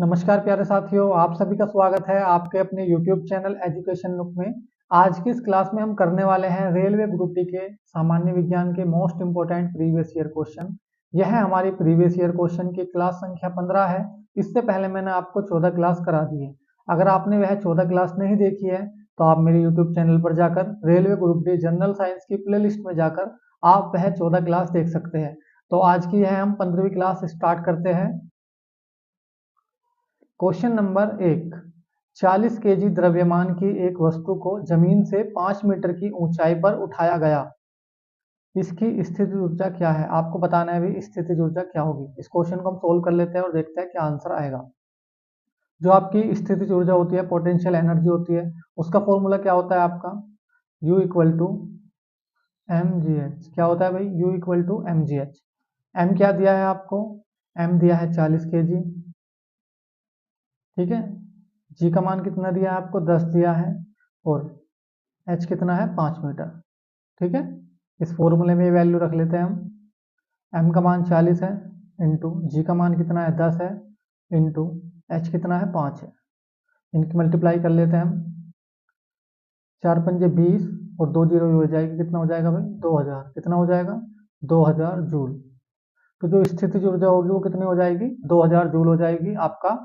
नमस्कार प्यारे साथियों, आप सभी का स्वागत है आपके अपने YouTube चैनल एजुकेशन लुक में। आज की इस क्लास में हम करने वाले हैं रेलवे ग्रुप डी के सामान्य विज्ञान के most important previous year question. यह है हमारी प्रीवियस ईयर क्वेश्चन की क्लास संख्या 15 है। इससे पहले मैंने आपको 14 क्लास करा दी है। अगर आपने वह 14 क्लास नहीं देखी है तो आप मेरे यूट्यूब चैनल पर जाकर railway group D general science की प्ले लिस्ट में जाकर आप वह 14 क्लास देख सकते हैं। तो आज की है हम 15वीं क्लास स्टार्ट करते हैं। Question number 1। 40 केजी द्रव्यमान की एक वस्तु को जमीन से 5 मीटर की ऊंचाई पर उठाया गया। इसकी स्थितिज ऊर्जा क्या है? आपको बताना है भी स्थितिज ऊर्जा क्या होगी। इस क्वेश्चन को हम सोल्व कर लेते हैं और देखते हैं क्या आंसर आएगा। जो आपकी स्थितिज ऊर्जा होती है, पोटेंशियल एनर्जी होती है, उसका फॉर्मूला क्या होता है आपका? U equal to mgh। क्या होता है भाई? U equal to mgh। m क्या दिया है आपको? m दिया है 40 केजी। ठीक है। जी का मान कितना दिया है आपको? 10 दिया है। और h कितना है? 5 मीटर। ठीक है। इस फॉर्मूले में वैल्यू रख लेते हैं हम। m का मान 40 है इंटू जी का मान कितना है? 10 है इंटू h कितना है? 5 है। इनकी मल्टीप्लाई कर लेते हैं हम। 4 पंजे 20 और 2 जीरो हो जाएगी। कितना हो जाएगा भाई? 2000। कितना हो जाएगा? 2000 जूल। तो जो स्थितिज ऊर्जा होगी वो कितनी हो जाएगी? 2000 जूल हो जाएगी। आपका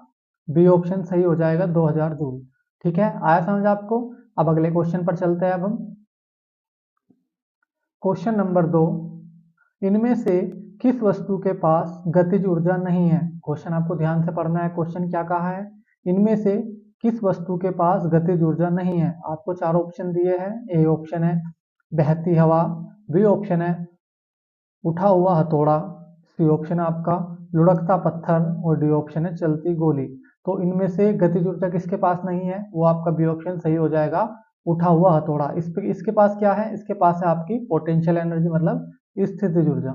बी ऑप्शन सही हो जाएगा, 2000 जूल। ठीक है, आया समझ आपको? अब अगले क्वेश्चन पर चलते हैं। अब हम क्वेश्चन नंबर 2। इनमें से किस वस्तु के पास गतिज ऊर्जा नहीं है? क्वेश्चन आपको ध्यान से पढ़ना है। क्वेश्चन क्या कहा है? इनमें से किस वस्तु के पास गतिज ऊर्जा नहीं है? आपको 4 ऑप्शन दिए हैं। ए ऑप्शन है बहती हवा, बी ऑप्शन है उठा हुआ हथौड़ा, सी ऑप्शन है आपका लुढ़कता पत्थर और डी ऑप्शन है चलती गोली। तो इनमें से गतिज ऊर्जा किसके पास नहीं है? वो आपका बी ऑप्शन सही हो जाएगा, उठा हुआ हथौड़ा। इसके पास क्या है? इसके पास है आपकी पोटेंशियल एनर्जी मतलब स्थितिज ऊर्जा।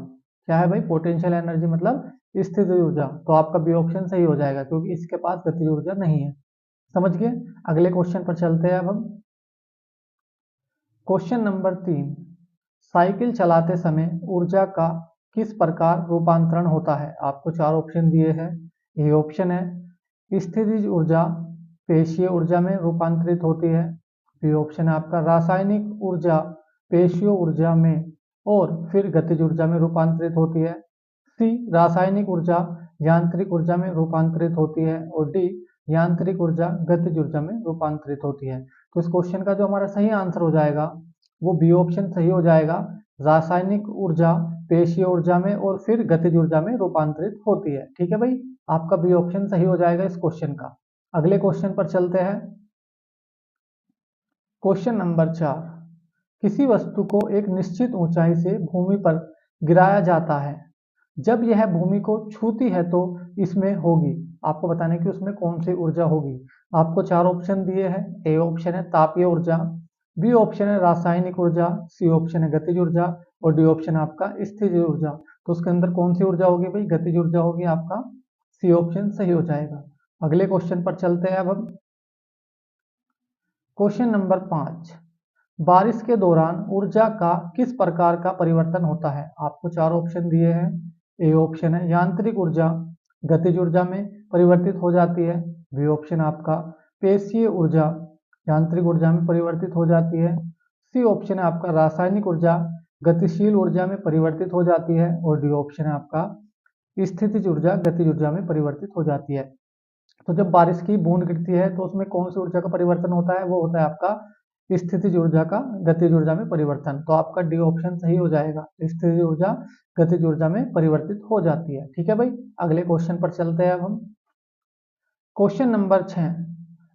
क्या है भाई? पोटेंशियल एनर्जी मतलब स्थितिज ऊर्जा। तो आपका बी ऑप्शन सही हो जाएगा क्योंकि इसके पास गतिज ऊर्जा नहीं है। समझ गए? अगले क्वेश्चन पर चलते हैं अब हम। Question number 3। साइकिल चलाते समय ऊर्जा का किस प्रकार रूपांतरण होता है? आपको 4 ऑप्शन दिए हैं। ए ऑप्शन है स्थितिज ऊर्जा पेशीय ऊर्जा में रूपांतरित होती है। बी ऑप्शन है आपका रासायनिक ऊर्जा पेशीय ऊर्जा में और फिर गतिज ऊर्जा में रूपांतरित होती है। सी रासायनिक ऊर्जा यांत्रिक ऊर्जा में रूपांतरित होती है और डी यांत्रिक ऊर्जा गतिज ऊर्जा में रूपांतरित होती है। तो इस क्वेश्चन का जो हमारा सही आंसर हो जाएगा वो बी ऑप्शन सही हो जाएगा। रासायनिक ऊर्जा पेशीय ऊर्जा में और फिर गतिज ऊर्जा में रूपांतरित होती है। ठीक है भाई, आपका बी ऑप्शन सही हो जाएगा इस क्वेश्चन का। अगले क्वेश्चन पर चलते हैं। Question number 4। किसी वस्तु को एक निश्चित ऊंचाई से भूमि पर गिराया जाता है। जब यह भूमि को छूती है तो इसमें होगी। आपको बताने की उसमें कौन सी ऊर्जा होगी। आपको 4 ऑप्शन दिए हैं। ए ऑप्शन है तापीय ऊर्जा, बी ऑप्शन है रासायनिक ऊर्जा, सी ऑप्शन है गतिज ऊर्जा और डी ऑप्शन है आपका स्थितिज ऊर्जा। तो उसके अंदर कौन सी ऊर्जा होगी भाई? गतिज ऊर्जा होगी। आपका सी ऑप्शन सही हो जाएगा। अगले क्वेश्चन पर चलते हैं अब हम। Question number 5। बारिश के दौरान ऊर्जा का किस प्रकार का परिवर्तन होता है? आपको 4 ऑप्शन दिए हैं। ए ऑप्शन है यांत्रिक ऊर्जा गतिज ऊर्जा में परिवर्तित हो जाती है। बी ऑप्शन आपका पेशीय ऊर्जा यांत्रिक ऊर्जा में परिवर्तित हो जाती है। सी ऑप्शन है आपका रासायनिक ऊर्जा गतिशील ऊर्जा में परिवर्तित हो जाती है और डी ऑप्शन है आपका स्थितिज ऊर्जा गतिज ऊर्जा में परिवर्तित हो जाती है। तो जब बारिश की बूंद गिरती है तो उसमें कौन सी ऊर्जा का परिवर्तन होता है? वो होता है आपका स्थितिज ऊर्जा का गतिज ऊर्जा में परिवर्तन। तो आपका डी ऑप्शन सही हो जाएगा। स्थितिज ऊर्जा गतिज ऊर्जा में परिवर्तित हो जाती है। ठीक है भाई, अगले क्वेश्चन पर चलते हैं अब हम। Question number 6।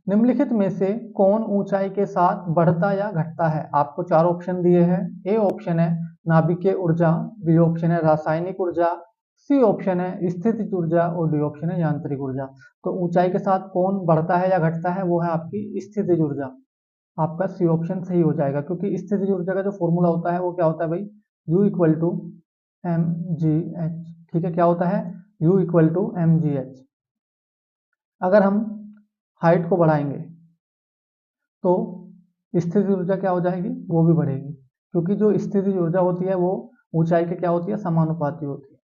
निम्नलिखित में से कौन ऊंचाई के साथ बढ़ता या घटता है? आपको 4 ऑप्शन दिए हैं। ए ऑप्शन है नाभिकीय ऊर्जा, बी ऑप्शन है रासायनिक ऊर्जा, सी ऑप्शन है स्थितिज ऊर्जा और डी ऑप्शन है यांत्रिक ऊर्जा। तो ऊंचाई के साथ कौन बढ़ता है या घटता है? वो है आपकी स्थितिज ऊर्जा। आपका सी ऑप्शन सही हो जाएगा क्योंकि स्थितिज ऊर्जा का जो फॉर्मूला होता है वो क्या होता है भाई? U equal to M G H. ठीक है, क्या होता है? U equal to M G H. अगर हम हाइट को बढ़ाएंगे तो स्थितिज ऊर्जा क्या हो जाएगी? वो भी बढ़ेगी क्योंकि जो स्थितिज ऊर्जा होती है वो ऊंचाई के क्या होती है? समानुपाती होती है।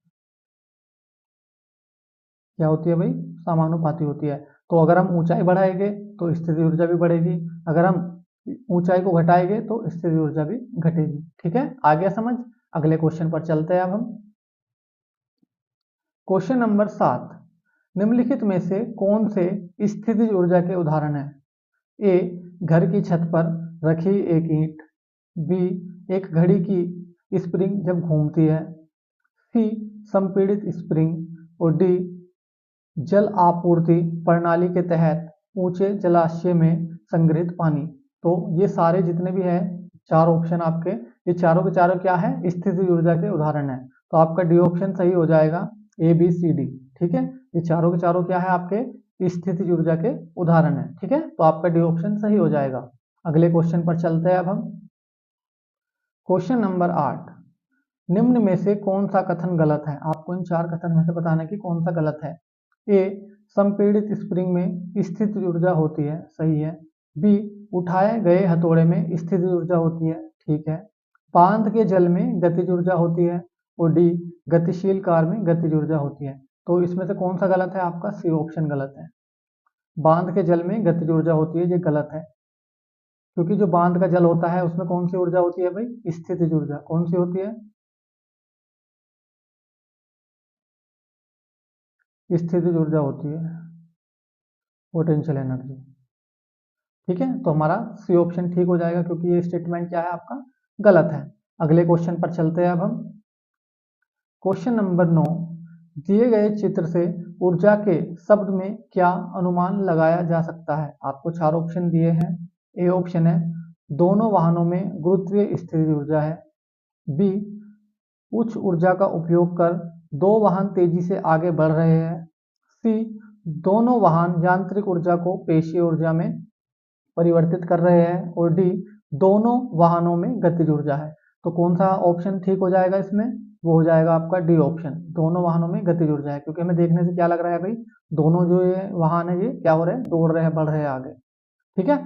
क्या होती है भाई, समानुपाती होती है। तो अगर हम ऊंचाई बढ़ाएंगे तो स्थितिज ऊर्जा भी बढ़ेगी, अगर हम ऊंचाई को घटाएंगे तो स्थितिज ऊर्जा भी घटेगी। ठीक है, आ गया समझ। अगले क्वेश्चन पर चलते हैं अब हम। क्वेश्चन नंबर 7, निम्नलिखित में से कौन से स्थितिज ऊर्जा के उदाहरण है? ए, घर की छत पर रखी एक ईंट। बी, एक घड़ी की स्प्रिंग जब घूमती है। सी, संपीड़ित स्प्रिंग। और डी, जल आपूर्ति प्रणाली के तहत ऊंचे जलाशय में संग्रहित पानी। तो ये सारे जितने भी है चार ऑप्शन आपके, ये चारों के चारों क्या है, स्थितिज ऊर्जा के उदाहरण है। तो आपका डी ऑप्शन सही हो जाएगा, ए बी सी डी। ठीक है, ये चारों के चारों क्या है, आपके स्थितिज ऊर्जा के उदाहरण है। ठीक है, तो आपका डी ऑप्शन सही हो जाएगा। अगले क्वेश्चन पर चलते हैं अब हम। क्वेश्चन नंबर 8, निम्न में से कौन सा कथन गलत है? आपको इन चार कथन में से बताना कि कौन सा गलत है। ए, संपीड़ित स्प्रिंग में स्थितिज ऊर्जा होती है, सही है। बी, उठाए गए हथौड़े में स्थितिज ऊर्जा होती है, ठीक है। पांद के जल में गतिज ऊर्जा होती है। और डी, गतिशील कार में गतिज ऊर्जा होती है। तो इसमें से कौन सा गलत है? आपका सी ऑप्शन गलत है। बांध के जल में गतिज ऊर्जा होती है, ये गलत है। क्योंकि जो बांध का जल होता है उसमें कौन सी ऊर्जा होती है भाई, स्थितिज ऊर्जा। कौन सी होती है? स्थितिज ऊर्जा होती है, पोटेंशियल एनर्जी। ठीक है, तो हमारा सी ऑप्शन ठीक हो जाएगा, क्योंकि ये स्टेटमेंट क्या है आपका, गलत है। अगले क्वेश्चन पर चलते हैं अब हम। क्वेश्चन नंबर 9, दिए गए चित्र से ऊर्जा के शब्द में क्या अनुमान लगाया जा सकता है? आपको चार ऑप्शन दिए हैं। ए ऑप्शन है, दोनों वाहनों में गुरुत्वीय स्थितिज ऊर्जा है। बी, उच्च ऊर्जा का उपयोग कर दो वाहन तेजी से आगे बढ़ रहे हैं। सी, दोनों वाहन यांत्रिक ऊर्जा को पेशीय ऊर्जा में परिवर्तित कर रहे हैं। और डी, दोनों वाहनों में गतिज ऊर्जा है। तो कौन सा ऑप्शन ठीक हो जाएगा इसमें? वो हो जाएगा आपका डी ऑप्शन, दोनों वाहनों में गतिज ऊर्जा है। क्योंकि हमें देखने से क्या लग रहा है भाई, दोनों जो ये वाहन है ये क्या हो रहे हैं, दौड़ रहे हैं, बढ़ रहे हैं आगे। ठीक है,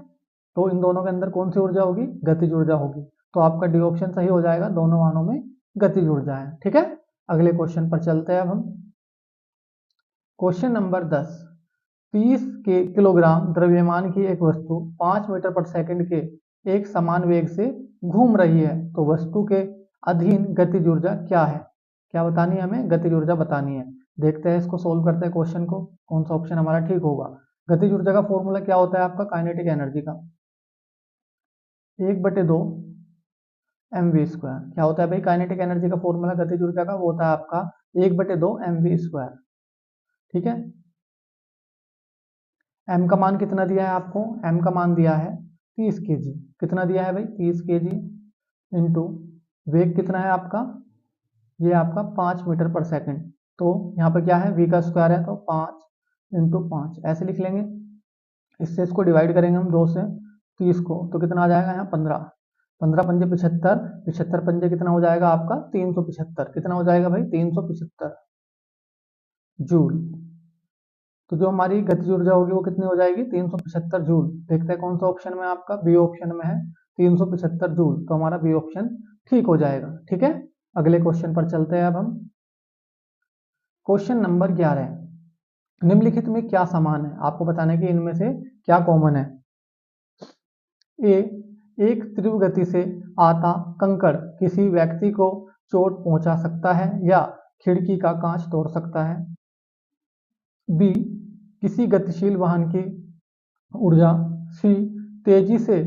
तो इन दोनों के अंदर कौन सी ऊर्जा होगी, गतिज ऊर्जा होगी। तो आपका डी ऑप्शन सही हो जाएगा, दोनों वाहनों में गतिज ऊर्जा है। ठीक है, अगले क्वेश्चन पर चलते हैं अब हम। क्वेश्चन नंबर 10, 30 के किलोग्राम द्रव्यमान की एक वस्तु 5 मीटर पर सेकंड के एक समान वेग से घूम रही है, तो वस्तु के अधीन गतिज ऊर्जा क्या है? क्या बतानी है हमें? गतिज ऊर्जा बतानी है। देखते हैं इसको, सोल्व करते हैं क्वेश्चन को, कौन सा ऑप्शन हमारा ठीक होगा। गतिज ऊर्जा का फॉर्मूला क्या होता है आपका, काइनेटिक एनर्जी का 1/2 mv²। क्या होता है भाई काइनेटिक एनर्जी का फॉर्मूला गतिज ऊर्जा का? वो होता है आपका 1/2 mv²। ठीक है, m का मान कितना दिया है आपको? m का मान दिया है 30 kg। कितना दिया है भाई? 30 kg इंटू वेग कितना है आपका? ये आपका 5 मीटर पर सेकंड। तो यहाँ पे क्या है, v का स्क्वायर है, तो 5 इंटू 5 ऐसे लिख लेंगे। इससे इसको डिवाइड करेंगे हम 2 से 30 को, तो कितना आ जाएगा यहाँ 15। 15 पंजे 75, 75 पंजे कितना हो जाएगा आपका 375। कितना हो जाएगा भाई 375 जूल। तो जो हमारी गतिज ऊर्जा होगी वो कितनी हो जाएगी 375 जूल। देखते हैं कौन सा ऑप्शन में आपका, बी ऑप्शन में है 375 जूल। तो हमारा बी ऑप्शन ठीक हो जाएगा। ठीक है, अगले क्वेश्चन पर चलते हैं अब हम। क्वेश्चन नंबर 11, निम्नलिखित में क्या समान है? आपको बताना है कि इनमें से क्या कॉमन है। ए, एक तीव्र गति से आता कंकड़ किसी व्यक्ति को चोट पहुंचा सकता है या खिड़की का कांच तोड़ सकता है। बी, किसी गतिशील वाहन की ऊर्जा। सी, तेजी से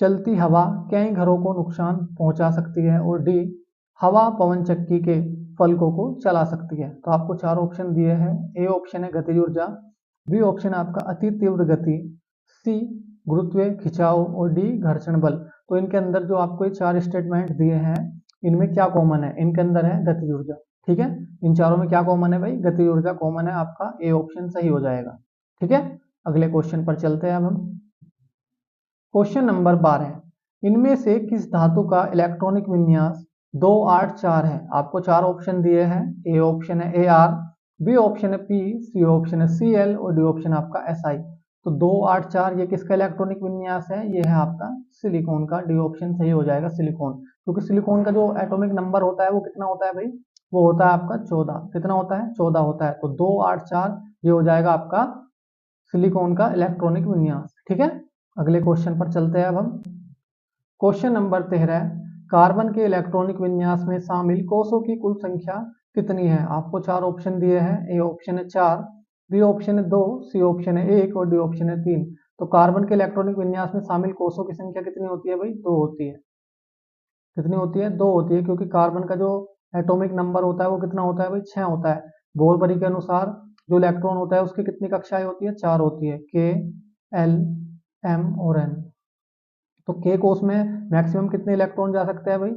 चलती हवा कई घरों को नुकसान पहुंचा सकती है। और डी, हवा पवन चक्की के फलकों को चला सकती है। तो आपको चार ऑप्शन दिए हैं। ए ऑप्शन है गतिज ऊर्जा, बी ऑप्शन है आपका अति तीव्र गति, सी गुरुत्वीय खिंचाव और डी घर्षण बल। तो इनके अंदर जो आपको ये चार स्टेटमेंट दिए हैं, इनमें क्या कॉमन है? इनके अंदर है गतिज ऊर्जा। ठीक है, इन चारों में क्या कॉमन है भाई, गतिज ऊर्जा कॉमन है, आपका ए ऑप्शन सही हो जाएगा। ठीक है, अगले क्वेश्चन पर चलते हैं अब हम। क्वेश्चन नंबर 12, इनमें से किस धातु का इलेक्ट्रॉनिक विन्यास 284 है? आपको चार ऑप्शन दिए हैं। ए ऑप्शन है Ar, बी ऑप्शन है P, सी ऑप्शन है Cl और डी ऑप्शन आपका Si। तो 284 ये किसका इलेक्ट्रॉनिक विन्यास है? ये है आपका सिलिकॉन का। डी ऑप्शन सही हो जाएगा, सिलिकॉन। क्योंकि सिलिकॉन का जो एटॉमिक नंबर होता है वो कितना होता है भाई, वो होता है आपका 14। कितना होता है? 14 होता है। तो 2 8 4 ये हो जाएगा आपका सिलिकॉन का इलेक्ट्रॉनिक विन्यास। ठीक है, अगले क्वेश्चन पर चलते हैं अब हम। क्वेश्चन नंबर 13, कार्बन के इलेक्ट्रॉनिक विन्यास में शामिल कोषों की कुल संख्या कितनी है? आपको चार ऑप्शन दिए हैं। ए ऑप्शन है 4, बी ऑप्शन है 2, सी ऑप्शन है 1 और डी ऑप्शन है 3। तो कार्बन के इलेक्ट्रॉनिक विन्यास में शामिल कोषों की संख्या कितनी होती है भाई? 2 होती है। कितनी होती है? 2 होती है, क्योंकि कार्बन का जो एटॉमिक नंबर होता है वो कितना होता है भाई? 6 होता है। बोल्बरी के अनुसार जो इलेक्ट्रॉन होता है उसकी कितनी कक्षाएं होती है? 4 होती है, के, एल, एम और एन। तो के कोष में मैक्सिमम कितने इलेक्ट्रॉन जा सकते हैं भाई?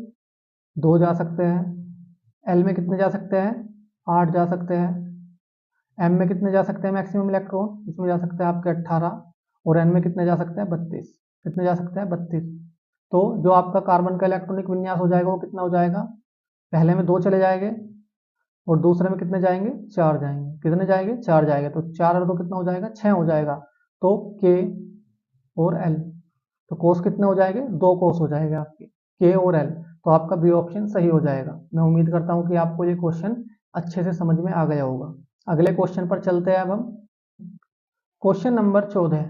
2 जा सकते हैं। एल में कितने जा सकते हैं? 8 जा सकते हैं। एम में कितने जा सकते हैं मैक्सिमम इलेक्ट्रॉन? इसमें जा सकते हैं आपके 18। और एन में कितने जा सकते हैं? 32। कितने जा सकते हैं? 32। तो जो आपका कार्बन का इलेक्ट्रॉनिक विन्यास हो जाएगा वो कितना हो जाएगा? पहले में 2 चले जाएंगे और दूसरे में कितने जाएंगे? 4 जाएंगे। कितने जाएंगे? 4 जाएंगे। तो 4 और 2 कितना हो जाएगा? 6 हो जाएगा। तो के और एल, तो कोस कितने हो जाएंगे? 2 कोस हो जाएंगे आपके, के और एल। तो आपका बी ऑप्शन सही हो जाएगा। मैं उम्मीद करता हूं कि आपको ये क्वेश्चन अच्छे से समझ में आ गया होगा। अगले क्वेश्चन पर चलते हैं अब हम। क्वेश्चन नंबर 14,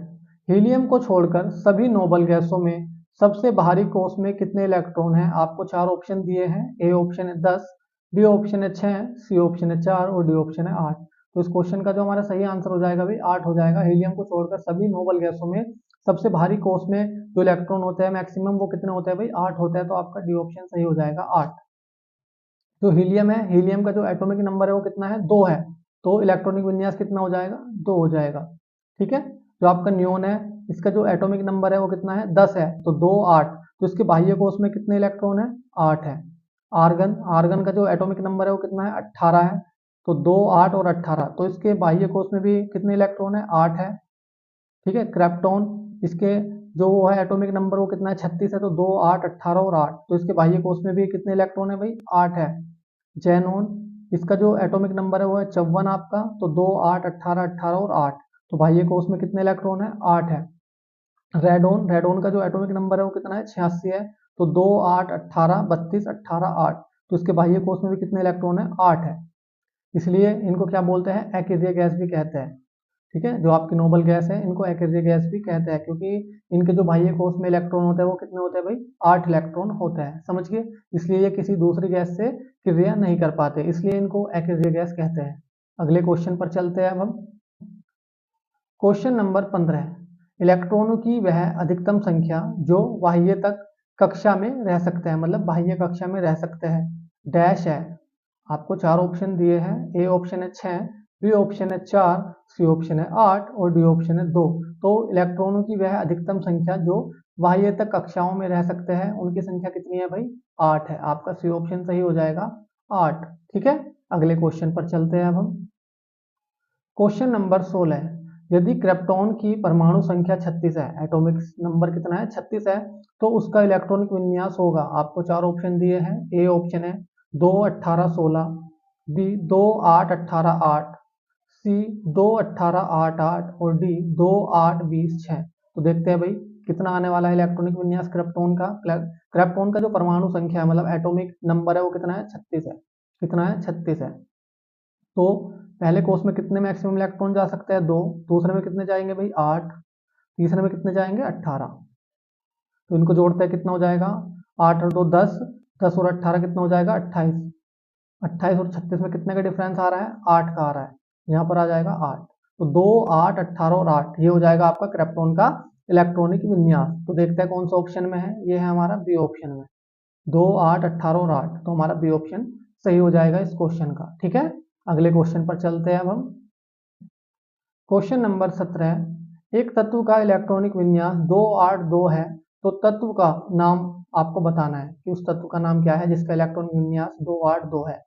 हीलियम को छोड़कर सभी नोबल गैसों में सबसे बाहरी कोष में कितने इलेक्ट्रॉन हैं? आपको चार ऑप्शन दिए हैं। ए ऑप्शन है 10, बी ऑप्शन है 6, सी ऑप्शन है 4 और डी ऑप्शन है 8। तो इस क्वेश्चन का जो हमारा सही आंसर हो जाएगा भाई 8 हो जाएगा। हीलियम को छोड़कर सभी नोबल गैसों में सबसे भारी कोष में जो इलेक्ट्रॉन होते हैं मैक्सिमम वो कितने होते हैं भाई? 8 होता है। तो आपका डी ऑप्शन सही हो जाएगा 8। जो हीलियम है, हीलियम का जो एटॉमिक नंबर है वो कितना है? 2 है। तो इलेक्ट्रॉनिक विन्यास कितना हो जाएगा? 2 हो जाएगा। ठीक है, जो आपका न्योन है इसका जो एटॉमिक नंबर है वो कितना है? 10 है। तो 2 8, तो इसके बाह्य कोष में कितने इलेक्ट्रॉन है? 8 है। आर्गन, आर्गन का जो एटॉमिक नंबर है वो कितना है? 18 है। तो 2 8 और 18, तो इसके बाह्य कोष में भी कितने इलेक्ट्रॉन है? 8 है। ठीक है, क्रेप्टॉन, इसके जो वो है एटॉमिक नंबर वो कितना है? 36 है। तो 2 8 18 और 8, तो इसके बाह्य कोष में भी कितने इलेक्ट्रॉन है भाई? 8 है। जेनॉन, इसका जो एटॉमिक नंबर है वो है 54 आपका। तो 2 8 18 18 और 8, तो बाह्य कोष में कितने इलेक्ट्रॉन है? 8 है। रेडोन, रेडोन का जो एटॉमिक नंबर है वो कितना है? 86 है। तो 2 8 18 32 18 8, तो इसके बाह्य कोष में भी कितने इलेक्ट्रॉन है? 8 है। इसलिए इनको क्या बोलते हैं? अकेरिया गैस भी कहते हैं। ठीक है, जो आपकी नोबल गैस है इनको अकेरिया गैस भी कहते हैं, क्योंकि इनके जो बाह्य कोष में इलेक्ट्रॉन होते हैं वो कितने होते हैं भाई? 8 इलेक्ट्रॉन होते हैं। समझ गए? इसलिए ये किसी दूसरी गैस से क्रिया नहीं कर पाते, इसलिए इनको अकेरिया गैस कहते हैं। अगले क्वेश्चन पर चलते हैं अब हम। क्वेश्चन नंबर 15, इलेक्ट्रॉनों की वह अधिकतम संख्या जो बाह्य तक कक्षा में रह सकते हैं, मतलब बाह्य कक्षा में रह सकते हैं, डैश है। आपको चार ऑप्शन दिए हैं। ए ऑप्शन है 6, बी ऑप्शन है 4, सी ऑप्शन है 8 और डी ऑप्शन है 2। तो इलेक्ट्रॉनों की वह अधिकतम संख्या जो बाह्य तक कक्षाओं में रह सकते हैं उनकी संख्या कितनी है भाई? 8 है। आपका सी ऑप्शन सही हो जाएगा 8। ठीक है, अगले क्वेश्चन पर चलते हैं अब हम। क्वेश्चन नंबर 16, यदि क्रिप्टॉन की परमाणु संख्या 36 है, एटॉमिक नंबर कितना है? 36 है, तो उसका इलेक्ट्रॉनिक विन्यास होगा। आपको चार ऑप्शन दिए हैं। ए ऑप्शन है 2 18 16, बी 2 8 18 8, सी 2 18 8 8 और डी 2 8 20 6। तो देखते हैं भाई कितना आने वाला है इलेक्ट्रॉनिक विन्यास क्रिप्टॉन का। क्रिप्टॉन का जो परमाणु संख्या है मतलब एटॉमिक नंबर है वो कितना है? 36 है। कितना है? 36 है। तो पहले कोष में कितने मैक्सिमम इलेक्ट्रॉन जा सकते हैं? 2। दूसरे में कितने जाएंगे भाई? 8। तीसरे में कितने जाएंगे? 18। तो इनको जोड़ते हैं कितना हो जाएगा? 8 और 2 10, 10 और 18 कितना हो जाएगा? 28। 28 और 36 में कितने का डिफरेंस आ रहा है? 8 का आ रहा है। यहाँ पर आ जाएगा 8। तो 2 8 18 और 8 ये हो जाएगा आपका क्रिप्टॉन का इलेक्ट्रॉनिक विन्यास। तो देखते हैं कौन सा ऑप्शन में है। ये है हमारा बी ऑप्शन में, 2 8 18 और 8। तो हमारा बी ऑप्शन सही हो जाएगा इस क्वेश्चन का। ठीक है, अगले क्वेश्चन पर चलते हैं अब हम। क्वेश्चन नंबर 17, एक तत्व का इलेक्ट्रॉनिक विन्यास 282 है, तो तत्व का नाम आपको बताना है कि उस तत्व का नाम क्या है जिसका इलेक्ट्रॉनिक विन्यास 282 है।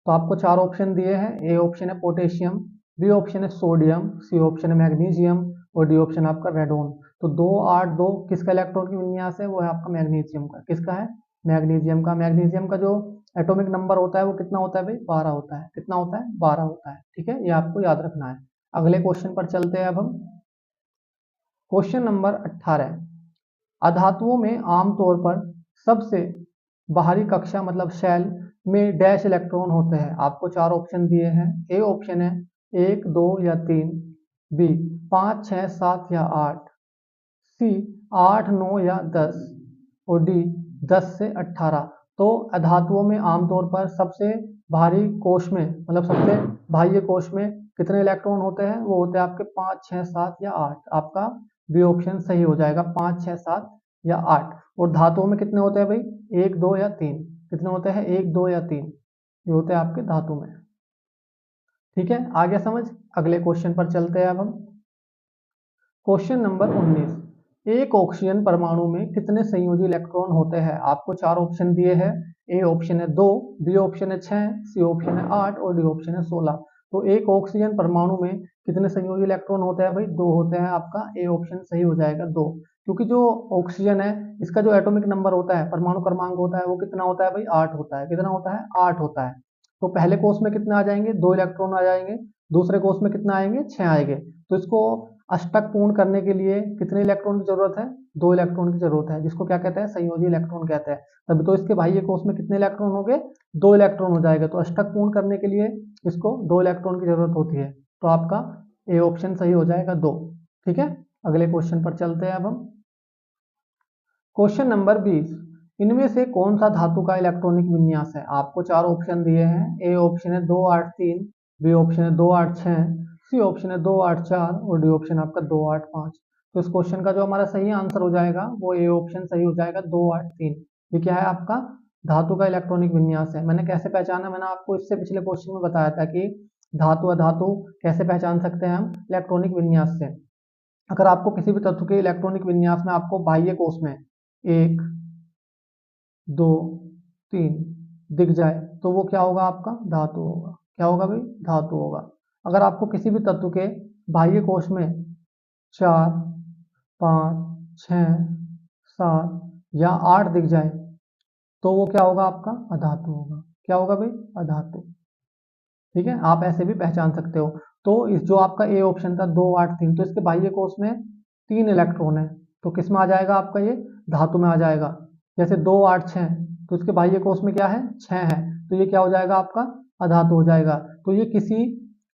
तो आपको चार ऑप्शन दिए हैं। ए ऑप्शन है पोटेशियम, बी ऑप्शन है सोडियम, सी ऑप्शन है मैग्नीशियम और डी ऑप्शन आपका रेडोन। तो 282 किसका इलेक्ट्रॉनिक विन्यास है? वो है आपका मैग्नीशियम का। किसका है? मैग्नीशियम का। मैग्नीशियम का जो एटॉमिक नंबर होता है वो कितना होता है भाई? 12 होता है। कितना होता है? 12 होता है। ठीक है, ये आपको याद रखना है। अगले क्वेश्चन पर चलते हैं अब हम। क्वेश्चन नंबर 18, अधातुओं में आमतौर पर सबसे बाहरी कक्षा मतलब शेल में डैश इलेक्ट्रॉन होते हैं। आपको चार ऑप्शन दिए हैं। ए ऑप्शन है 1, 2 या 3, बी 5, 6, 7 या 8, सी 8, 9 या 10 और डी 10 से 18। तो अधातुओं में आमतौर पर सबसे भारी कोश में, मतलब सबसे बाह्य कोश में कितने इलेक्ट्रॉन होते हैं? वो होते हैं आपके 5, 6, 7 या 8। आपका बी ऑप्शन सही हो जाएगा, 5, 6, 7 या 8। और धातुओं में कितने होते हैं भाई? 1, 2 या 3। कितने होते हैं? 1, 2 या 3, ये होते हैं आपके धातु में। ठीक है, आ गया समझ? अगले क्वेश्चन पर चलते हैं अब हम। क्वेश्चन नंबर 19, एक ऑक्सीजन परमाणु में कितने संयोजी इलेक्ट्रॉन होते हैं? आपको चार ऑप्शन दिए हैं। ए ऑप्शन है 2, बी ऑप्शन है 6, सी ऑप्शन है 8 और डी ऑप्शन है 16। तो एक ऑक्सीजन परमाणु में कितने संयोजी इलेक्ट्रॉन होते हैं भाई? 2 होते हैं। आपका ए ऑप्शन सही हो जाएगा, 2। क्योंकि जो ऑक्सीजन है इसका जो एटॉमिक नंबर होता है, परमाणु क्रमांक होता है, वो कितना होता है भाई? 8 होता है। कितना होता है? 8 होता है। तो पहले कोष में कितने आ जाएंगे? 2 इलेक्ट्रॉन आ जाएंगे। दूसरे कोष में कितना आएंगे? 6 आएंगे। तो इसको अष्टक पूर्ण करने के लिए कितने इलेक्ट्रॉन की जरूरत है? 2 इलेक्ट्रॉन की जरूरत है, जिसको क्या कहते हैं? संयोजी इलेक्ट्रॉन कहते हैं। तभी तो इसके बाह्य कोष में कितने इलेक्ट्रॉन हो गए? 2 इलेक्ट्रॉन हो जाएगा। तो अष्टक पूर्ण करने के लिए इसको 2 इलेक्ट्रॉन की जरूरत होती है। तो आपका ए ऑप्शन सही हो जाएगा, 2। ठीक है, अगले क्वेश्चन पर चलते हैं अब हम। क्वेश्चन नंबर 20, इनमें से कौन सा धातु का इलेक्ट्रॉनिक विन्यास है? आपको चार ऑप्शन दिए हैं। ए ऑप्शन है 2, 8, 3, बी ऑप्शन है 2, 8, 6, सी ऑप्शन है 2, 8, 4 और डी ऑप्शन आपका 2, 8, 5। तो इस क्वेश्चन का जो हमारा सही आंसर हो जाएगा वो ए ऑप्शन सही हो जाएगा, 2, 8, 3। ये क्या है? आपका धातु का इलेक्ट्रॉनिक विन्यास है। मैंने कैसे पहचाना? मैंने आपको इससे पिछले क्वेश्चन में बताया था कि धातु अधातु कैसे पहचान सकते हैं हम? इलेक्ट्रॉनिक विन्यास से। अगर आपको किसी भी तत्व के इलेक्ट्रॉनिक विन्यास में आपको बाह्य कोष में 1, 2, 3 दिख जाए तो वो क्या होगा? आपका धातु होगा। क्या होगा भाई? धातु होगा। अगर आपको किसी भी तत्व के बाह्य कोश में 4, 5, 6, 7 या 8 दिख जाए तो वो क्या होगा? आपका अधातु होगा। क्या होगा भाई? अधातु। ठीक है, आप ऐसे भी पहचान सकते हो। तो इस जो आपका ए ऑप्शन था 2, 8, 3, तो इसके बाह्य कोश में 3 इलेक्ट्रॉन है। तो किस में आ जाएगा? आपका ये धातु में आ जाएगा। जैसे 2, 8, 6, तो इसके बाह्य कोश में क्या है? 6 है। तो ये क्या हो जाएगा? आपका अधातु हो जाएगा। तो ये किसी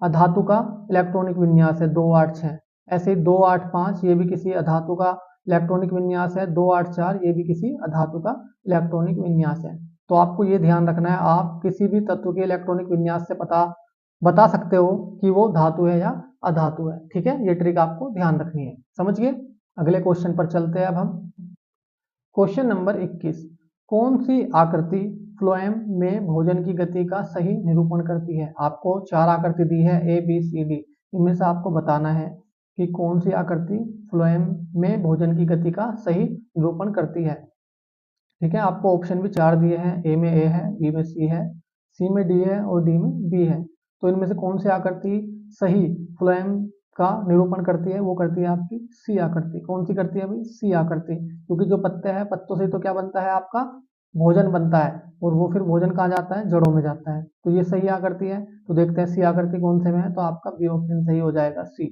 अधातु का इलेक्ट्रॉनिक विन्यास है, 2, 8, 6। ऐसे ही 2, 8, 5 ये भी किसी अधातु का इलेक्ट्रॉनिक विन्यास है। 2, 8, 4 ये भी किसी अधातु का इलेक्ट्रॉनिक विन्यास है। तो आपको ये ध्यान रखना है, आप किसी भी तत्व के इलेक्ट्रॉनिक विन्यास से बता सकते हो कि वो धातु है या अधातु है। ठीक है, ये ट्रिक आपको ध्यान रखनी है। समझिए, अगले क्वेश्चन पर चलते हैं अब हम। क्वेश्चन नंबर 21, कौन सी आकृति फ्लोएम में भोजन की गति का सही निरूपण करती है? आपको चार आकृति दी है, ए बी सी डी। इनमें से आपको बताना है कि कौन सी आकृति फ्लोएम में भोजन की गति का सही निरूपण करती है। ठीक है, आपको ऑप्शन भी चार दिए हैं। ए में ए है, बी में सी है, सी में डी है और डी में बी है। तो इनमें से कौन सी आकृति सही फ्लोएम का निरूपण करती है? वो करती है आपकी सी आकृति। कौन सी करती है भाई? सी आकृति। क्योंकि जो पत्ते हैं, पत्तों से तो क्या बनता है? आपका भोजन बनता है, और वो फिर भोजन कहाँ जाता है? जड़ों में जाता है। तो ये सही आकृति है। तो देखते हैं सी आकृति कौन से में है। तो आपका बी ऑप्शन सही हो जाएगा, सी।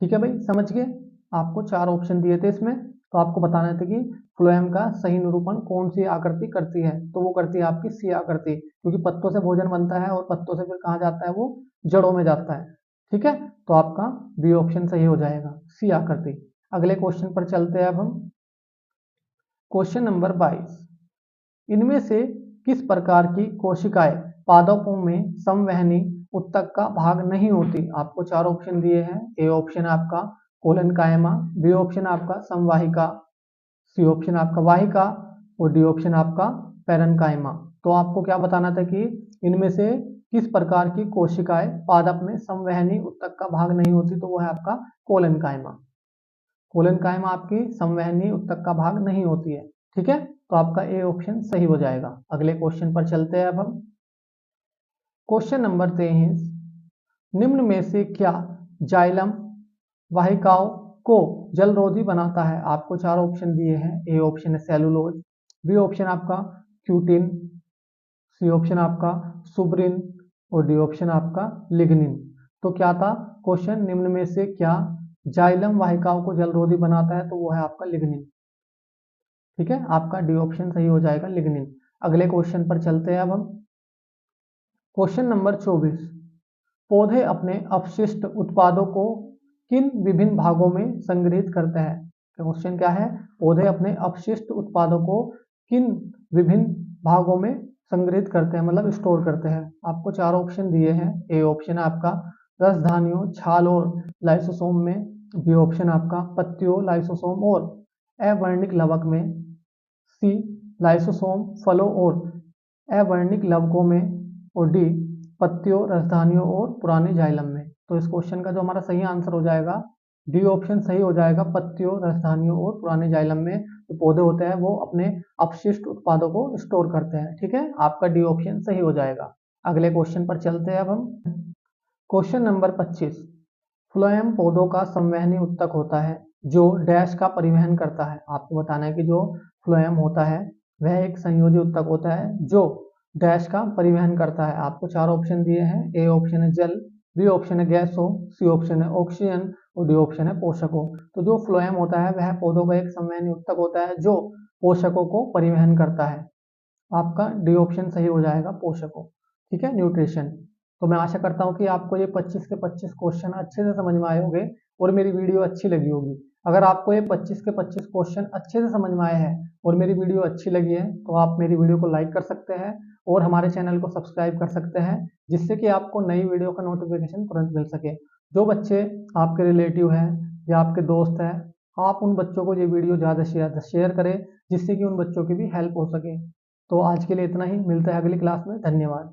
ठीक है भाई, समझ गए? आपको चार ऑप्शन दिए थे इसमें, तो आपको बताना था कि फ्लोएम का सही निरूपण कौन सी आकृति करती है। तो वो करती है आपकी सी आकृति, क्योंकि पत्तों से भोजन बनता है और पत्तों से फिर कहाँ जाता है? वो जड़ों में जाता है। ठीक है, तो आपका बी ऑप्शन सही हो जाएगा, सी आकृति। अगले क्वेश्चन पर चलते हैं अब हम। क्वेश्चन नंबर 22, इनमें से किस प्रकार की कोशिकाएं पादपों में संवहनी उत्तक का भाग नहीं होती? आपको चार ऑप्शन दिए हैं। ए ऑप्शन आपका कोलन कायमा, बी ऑप्शन आपका संवाहिका, सी ऑप्शन आपका वाहिका और डी ऑप्शन आपका पैरेन्काइमा। तो आपको क्या बताना था कि इनमें से किस प्रकार की कोशिकाएं पादप में संवहनी उत्तक का भाग नहीं होती? तो वो है आपका कोलन कायमा। कोलन कायमा आपकी संवहनी उत्तक का भाग नहीं होती है। ठीक है, तो आपका ए ऑप्शन सही हो जाएगा। अगले क्वेश्चन पर चलते हैं अब हम। क्वेश्चन नंबर 23, निम्न में से क्या जाइलम वाहिकाओं को जलरोधी बनाता है? आपको चार ऑप्शन दिए हैं। ए ऑप्शन है सेलुलोज, बी ऑप्शन आपका क्यूटिन, सी ऑप्शन आपका सुब्रिन और डी ऑप्शन आपका लिग्निन। तो क्या था क्वेश्चन? निम्न में से क्या जाइलम वाहिकाओं को जलरोधी बनाता है? तो वो है आपका लिग्निन। ठीक है, आपका डी ऑप्शन सही हो जाएगा, लिग्निन। अगले क्वेश्चन पर चलते हैं अब हम। क्वेश्चन नंबर 24, पौधे अपने अपशिष्ट उत्पादों को किन विभिन्न भागों में संग्रहित करते हैं। क्वेश्चन क्या है, पौधे अपने अपशिष्ट उत्पादों को किन विभिन्न भागों में संग्रहित करते हैं, मतलब स्टोर करते हैं। आपको चार ऑप्शन दिए हैं। ए ऑप्शन है आपका रसधानियों, छाल और लाइसोसोम में। बी ऑप्शन आपका पत्तियों, लाइसोसोम और अवर्णिक लवक में। सी लाइसोसोम, फलों और अवर्णिक लवकों में। और डी पत्तियों, रसधानियों और पुराने जाइलम में। तो इस क्वेश्चन का जो हमारा सही आंसर हो जाएगा डी ऑप्शन सही हो जाएगा, पत्तियों, रसधानियों और पुराने जाइलम में जो पौधे होते हैं वो अपने अपशिष्ट उत्पादों को स्टोर करते हैं। ठीक है, आपका डी ऑप्शन सही हो जाएगा। अगले क्वेश्चन पर चलते हैं अब हम। क्वेश्चन नंबर 25, फ्लोएम पौधों का संवहनी उत्तक होता है जो डैश का परिवहन करता है। आपको बताना है कि जो फ्लोएम होता है वह एक संयोजी उत्तक होता है जो डैश का परिवहन करता है। आपको चार ऑप्शन दिए हैं। ए ऑप्शन है जल, बी ऑप्शन है गैसों, सी ऑप्शन है ऑक्सीजन और डी ऑप्शन है पोषकों। तो जो फ्लोएम होता है वह पौधों का एक संवहनी उत्तक होता है जो पोषकों को परिवहन करता है। आपका डी ऑप्शन सही हो जाएगा, पोषकों। ठीक है, न्यूट्रिशन। तो मैं आशा करता हूँ कि आपको ये 25 के 25 क्वेश्चन अच्छे से समझ में आए होंगे और मेरी वीडियो अच्छी लगी होगी। अगर आपको ये 25 के 25 क्वेश्चन अच्छे से समझ में आए हैं और मेरी वीडियो अच्छी लगी है तो आप मेरी वीडियो को लाइक कर सकते हैं और हमारे चैनल को सब्सक्राइब कर सकते हैं, जिससे कि आपको नई वीडियो का नोटिफिकेशन तुरंत मिल सके। जो बच्चे आपके रिलेटिव हैं या आपके दोस्त हैं, आप उन बच्चों को ये वीडियो ज़्यादा से ज़्यादा शेयर करें, जिससे कि उन बच्चों की भी हेल्प हो सके। तो आज के लिए इतना ही, मिलता है अगली क्लास में। धन्यवाद।